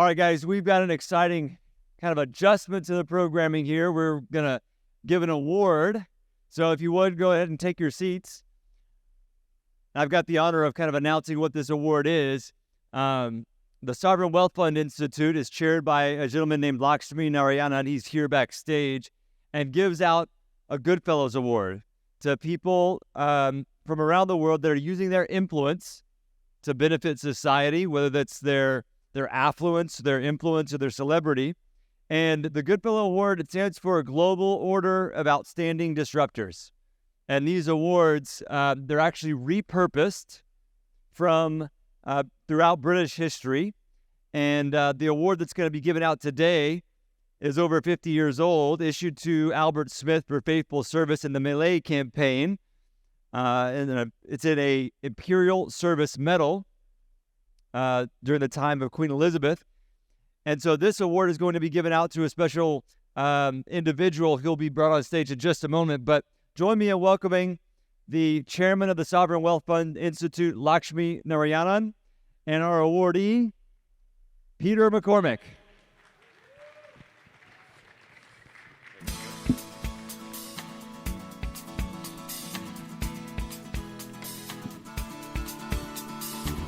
All right, guys, we've got an exciting kind of adjustment to the programming here. We're going to give an award. So if you would, go ahead and take your seats. I've got the honor of kind of announcing what this award is. The Sovereign Wealth Fund Institute is chaired by a gentleman named Lakshmi-Narayana, and he's here backstage, and gives out a Goodfellows Award to people from around the world that are using their influence to benefit society, whether that's their affluence, their influence, or their celebrity. And the Goodfellow Award, it stands for a Global Order of Outstanding Disruptors. And these awards, they're actually repurposed from throughout British history. And the award that's going to be given out today is over 50 years old, issued to Albert Smith for faithful service in the Malay campaign. And it's in a Imperial Service Medal during the time of Queen Elizabeth. And so this award is going to be given out to a special individual who'll be brought on stage in just a moment. But join me in welcoming the chairman of the Sovereign Wealth Fund Institute, Lakshmi-Narayanan, and our awardee, Peter McCormack.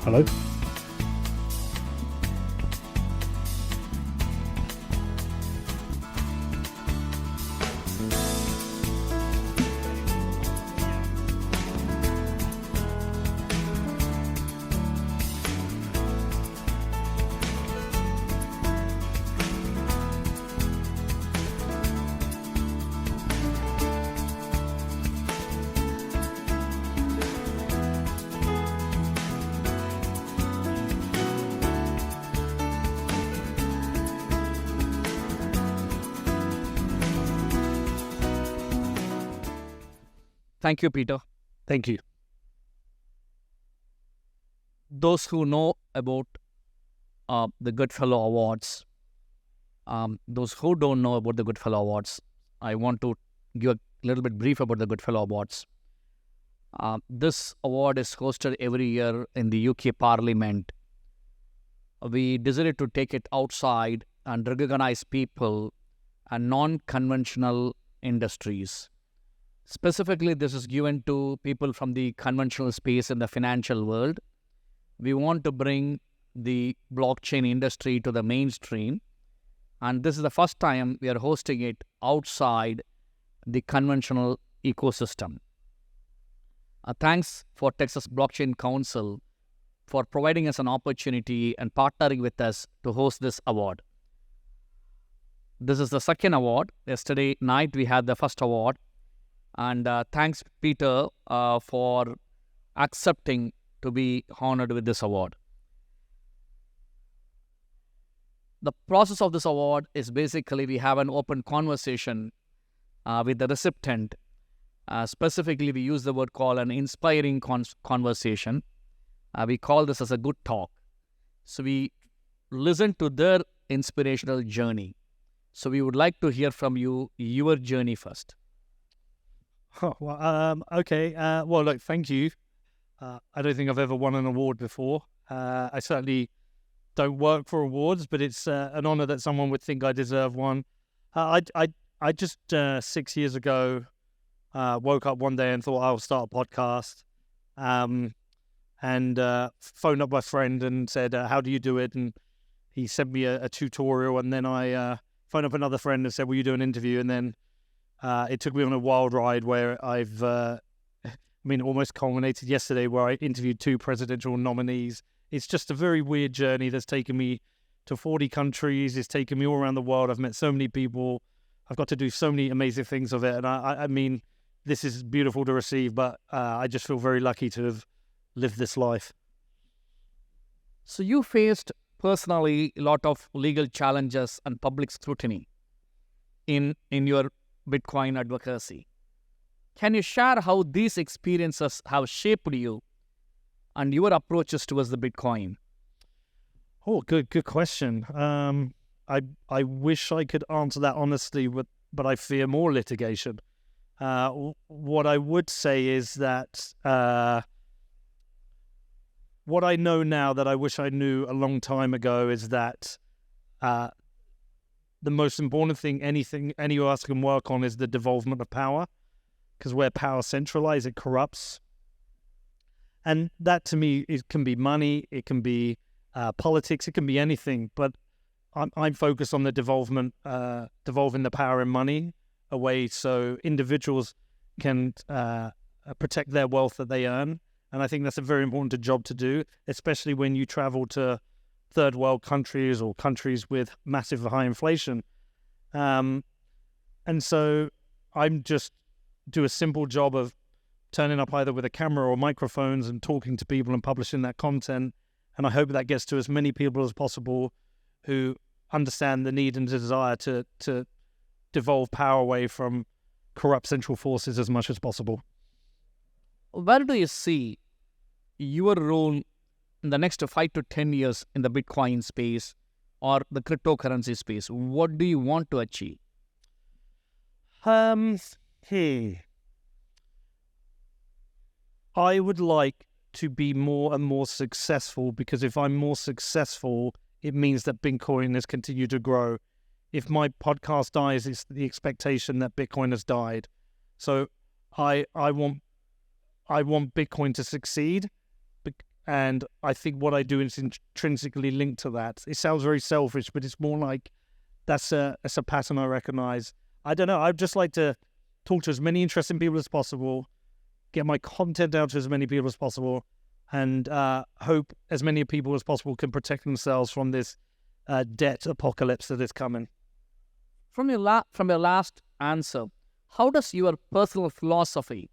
Hello. Thank you, Peter. Thank you. Those who know about the Goodfellow Awards, those who don't know about the Goodfellow Awards, I want to give a little bit brief about the Goodfellow Awards. This award is hosted every year in the UK Parliament. We decided to take it outside and recognize people and non-conventional industries. Specifically, this is given to people from the conventional space in the financial world. We want to bring the blockchain industry to the mainstream, and this is the first time we are hosting it outside the conventional ecosystem. Thanks for Texas Blockchain Council for providing us an opportunity and partnering with us to host this award. This is the second award. Yesterday night we had the first award. And thanks, Peter, for accepting to be honored with this award. The process of this award is basically we have an open conversation with the recipient. Specifically, we use the word called an inspiring conversation. We call this as a good talk. So we listen to their inspirational journey. So we would like to hear from you, your journey first. Oh, well, okay. Well, look, thank you. I don't think I've ever won an award before. I certainly don't work for awards, but it's an honor that someone would think I deserve one. I just 6 years ago woke up one day and thought I'll start a podcast, and phoned up my friend and said, how do you do it? And he sent me a tutorial, and then I phoned up another friend and said, will you do an interview? And then it took me on a wild ride where I've, almost culminated yesterday where I interviewed 2 presidential nominees. It's just a very weird journey that's taken me to 40 countries. It's taken me all around the world. I've met so many people. I've got to do so many amazing things of it. And I mean, this is beautiful to receive, but I just feel very lucky to have lived this life. So you faced personally a lot of legal challenges and public scrutiny in your Bitcoin advocacy. Can you share how these experiences have shaped you and your approaches towards the Bitcoin? Oh, good question. I wish I could answer that honestly, but I fear more litigation. What I would say is that what I know now that I wish I knew a long time ago is that the most important thing any of us can work on is the devolvement of power, because where power centralized, it corrupts. And that to me, it can be money, it can be politics, it can be anything. But I'm focused on the devolving the power and money away so individuals can protect their wealth that they earn. And I think that's a very important job to do, especially when you travel to third world countries or countries with massive high inflation. And so I'm just do a simple job of turning up either with a camera or microphones and talking to people and publishing that content. And I hope that gets to as many people as possible who understand the need and desire to devolve power away from corrupt central forces as much as possible. Where do you see your role in the next 5 to 10 years in the Bitcoin space or the cryptocurrency space? What do you want to achieve? I would like to be more and more successful, because if I'm more successful, it means that Bitcoin has continued to grow. If my podcast dies, it's the expectation that Bitcoin has died. So I want Bitcoin to succeed, and I think what I do is intrinsically linked to that. It sounds very selfish, but it's more like that's a pattern I recognize. I don't know. I'd just like to talk to as many interesting people as possible, get my content out to as many people as possible, and hope as many people as possible can protect themselves from this debt apocalypse that is coming. From your last answer, how does your personal philosophy,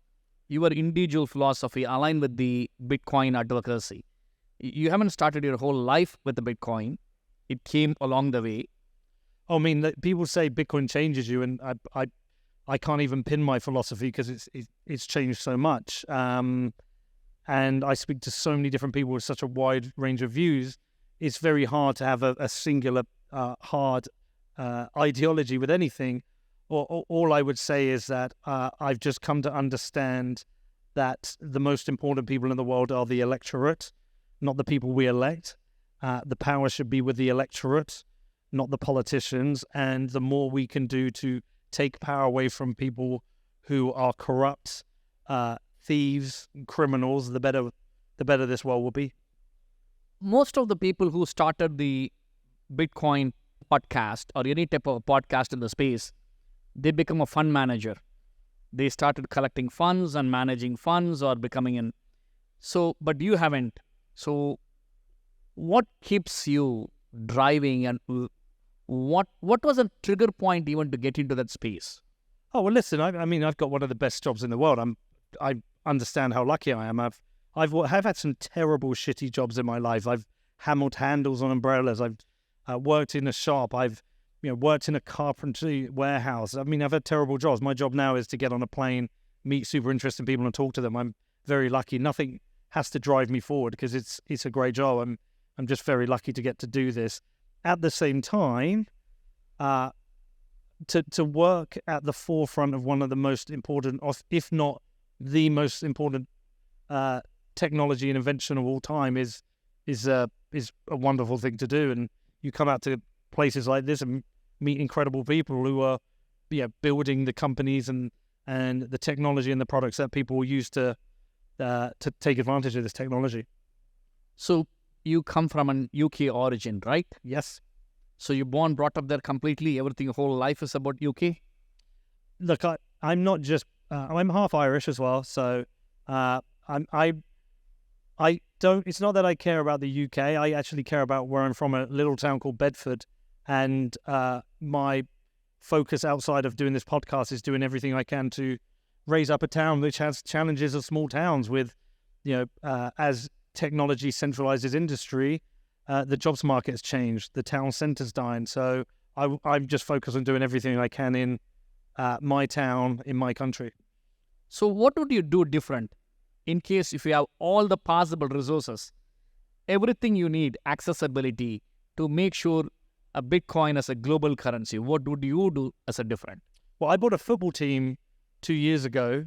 your individual philosophy align with the Bitcoin advocacy? You haven't started your whole life with the Bitcoin. It came along the way. I mean, people say Bitcoin changes you, and I can't even pin my philosophy because it's changed so much. And I speak to so many different people with such a wide range of views. It's very hard to have a singular hard ideology with anything. All I would say is that I've just come to understand that the most important people in the world are the electorate, not the people we elect. The power should be with the electorate, not the politicians. And the more we can do to take power away from people who are corrupt, thieves, criminals, the better this world will be. Most of the people who started the Bitcoin podcast or any type of podcast in the space, they become a fund manager. They started collecting funds and managing funds or becoming but you haven't. So what keeps you driving, and what was a trigger point even to get into that space? Oh, well, listen, I mean, I've got one of the best jobs in the world. I understand how lucky I am. I've had some terrible, shitty jobs in my life. I've hammered handles on umbrellas. I've worked in a shop. I've worked in a carpentry warehouse. I mean, I've had terrible jobs. My job now is to get on a plane, meet super interesting people and talk to them. I'm very lucky. Nothing has to drive me forward because it's a great job. I'm just very lucky to get to do this. At the same time, to work at the forefront of one of the most important, if not the most important technology and invention of all time is a wonderful thing to do. And you come out to places like this and meet incredible people who are building the companies and the technology and the products that people use to take advantage of this technology. So you come from an UK origin, right? Yes. So you're born, brought up there completely, everything, your whole life is about UK? Look, I'm not just, I'm half Irish as well. So I don't, it's not that I care about the UK. I actually care about where I'm from, a little town called Bedford. And my focus outside of doing this podcast is doing everything I can to raise up a town which has challenges of small towns with, as technology centralizes industry, the jobs market has changed, the town center's dying. So I'm just focused on doing everything I can in my town, in my country. So what would you do different in case if you have all the possible resources, everything you need, accessibility to make sure a Bitcoin as a global currency, what would you do as a different? Well, I bought a football team 2 years ago,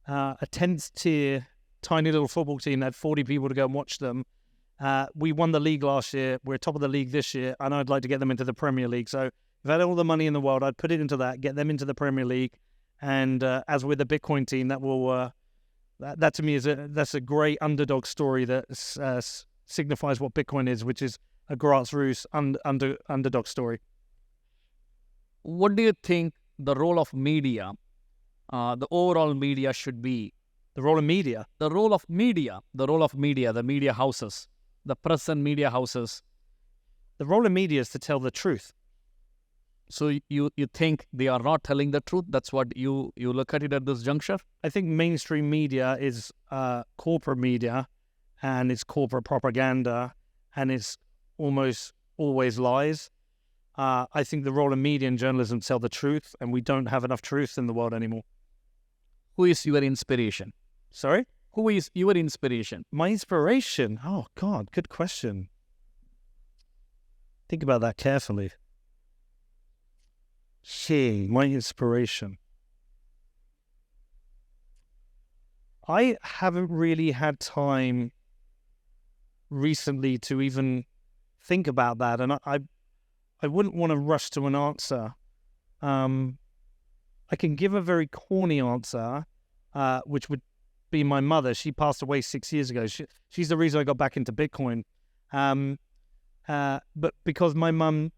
a 10th tier, tiny little football team that had 40 people to go and watch them. we won the league last year. We're top of the league this year, and I'd like to get them into the Premier League. So if I had all the money in the world, I'd put it into that, get them into the Premier League. And as with the Bitcoin team, that will that to me that's a great underdog story that signifies what Bitcoin is, which is a grassroots underdog story. What do you think the role of media, the overall media should be? The role of media? The role of media, the media houses, the press and media houses. The role of media is to tell the truth. So you think they are not telling the truth? That's what you look at it at this juncture? I think mainstream media is corporate media, and it's corporate propaganda, and it's almost always lies. I think the role of media and journalism tell the truth, and we don't have enough truth in the world anymore. Who is your inspiration? Sorry? Who is your inspiration? My inspiration? Oh, God, good question. Think about that carefully. My inspiration. I haven't really had time recently to even think about that, and I wouldn't want to rush to an answer. I can give a very corny answer, which would be my mother. She passed away 6 years ago. She's the reason I got back into Bitcoin. But because my mum,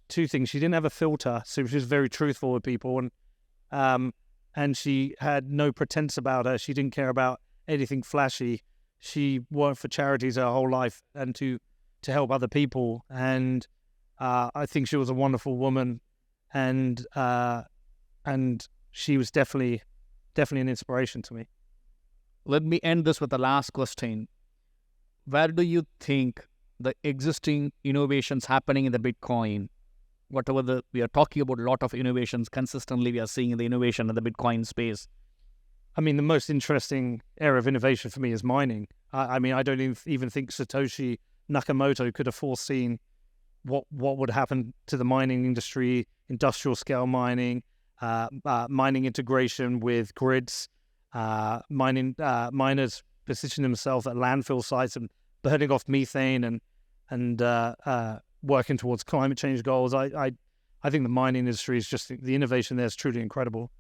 two things: she didn't have a filter, so she was very truthful with people, and she had no pretense about her. She didn't care about anything flashy. She worked for charities her whole life and to help other people. And I think she was a wonderful woman, and she was definitely an inspiration to me. Let me end this with the last question. Where do you think the existing innovations happening in the Bitcoin, we are talking about a lot of innovations consistently, we are seeing the innovation in the Bitcoin space. I mean, the most interesting area of innovation for me is mining. I mean, I don't even think Satoshi Nakamoto could have foreseen what would happen to the mining industry, industrial scale mining, mining integration with grids, miners position themselves at landfill sites and burning off methane and working towards climate change goals. I think the mining industry is just, the innovation there is truly incredible.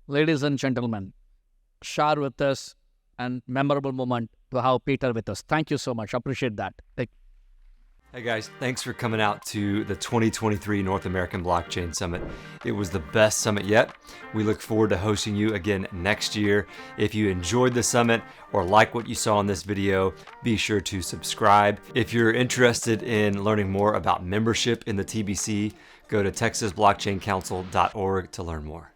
Ladies and gentlemen, share with us a memorable moment to have Peter with us. Thank you so much. Appreciate that. Hey guys, thanks for coming out to the 2023 North American Blockchain Summit. It was the best summit yet. We look forward to hosting you again next year. If you enjoyed the summit or like what you saw in this video, be sure to subscribe. If you're interested in learning more about membership in the TBC, go to texasblockchaincouncil.org to learn more.